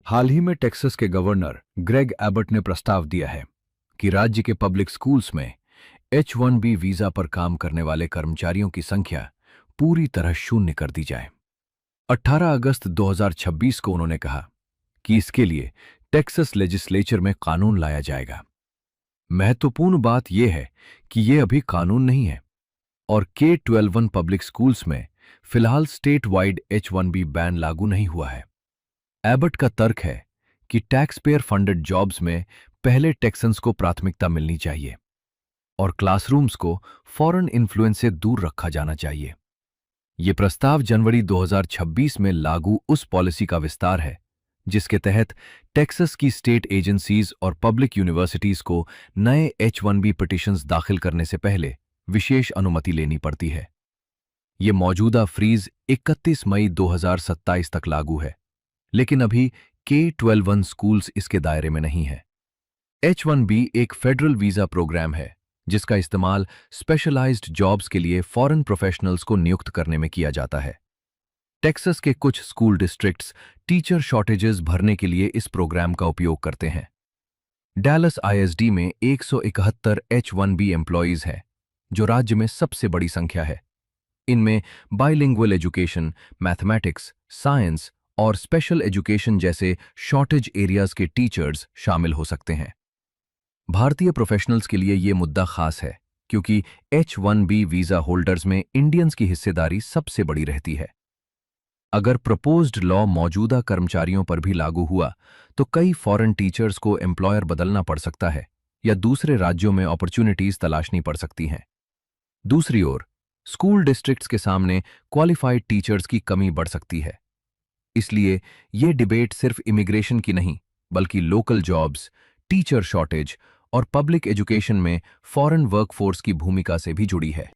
हाल ही में टेक्सास के governor Greg Abbott ने प्रस्ताव दिया है कि राज्य के पब्लिक स्कूल्स में H-1B वीजा पर काम करने वाले कर्मचारियों की संख्या पूरी तरह शून्य कर दी जाए। 18 अगस्त 2026 को उन्होंने कहा कि इसके लिए टेक्सास लेजिस्लेचर में कानून लाया जाएगा। महत्वपूर्ण बात यह है कि यह अभी कानून नहीं है और K-12 पब्लिक स्कूल्स में फिलहाल स्टेट वाइड H-1B बैन लागू नहीं हुआ है। एबट का तर्क है कि टैक्स पेयर फंडेड जॉब्स में पहले टेक्सन्स को प्राथमिकता मिलनी चाहिए और क्लासरूम्स को फॉरेन इन्फ्लुएंस से दूर रखा जाना चाहिए। ये प्रस्ताव जनवरी 2026 में लागू उस पॉलिसी का विस्तार है जिसके तहत टेक्सास की स्टेट एजेंसीज और पब्लिक यूनिवर्सिटीज को नए H-1B पिटिशंस दाखिल करने से पहले विशेष अनुमति लेनी पड़ती है। ये मौजूदा फ्रीज 31 मई 2027 तक लागू है, लेकिन अभी K-12 स्कूल्स इसके दायरे में नहीं है। H-1B एक फेडरल वीजा प्रोग्राम है जिसका इस्तेमाल स्पेशलाइज्ड जॉब्स के लिए फॉरेन प्रोफेशनल्स को नियुक्त करने में किया जाता है। टेक्सास के कुछ स्कूल डिस्ट्रिक्ट्स टीचर शॉर्टेजेस भरने के लिए इस प्रोग्राम का उपयोग करते हैं। डैलस ISD में 171 H-1B एम्प्लॉयज हैं, जो राज्य में सबसे बड़ी संख्या है। इनमें बाइलिंगुअल एजुकेशन, मैथमेटिक्स, साइंस और स्पेशल एजुकेशन जैसे शॉर्टेज एरियाज के टीचर्स शामिल हो सकते हैं। भारतीय प्रोफेशनल्स के लिए ये मुद्दा खास है क्योंकि H-1B वीजा होल्डर्स में इंडियंस की हिस्सेदारी सबसे बड़ी रहती है। अगर प्रपोज्ड लॉ मौजूदा कर्मचारियों पर भी लागू हुआ तो कई फॉरेन टीचर्स को एम्प्लॉयर बदलना पड़ सकता है या दूसरे राज्यों में अपॉर्चुनिटीज तलाशनी पड़ सकती हैं। दूसरी ओर, स्कूल डिस्ट्रिक्ट्स के सामने क्वालिफाइड टीचर्स की कमी बढ़ सकती है। इसलिए ये डिबेट सिर्फ इमिग्रेशन की नहीं, बल्कि लोकल जॉब्स, टीचर शॉर्टेज और पब्लिक एजुकेशन में फॉरेन वर्कफोर्स की भूमिका से भी जुड़ी है।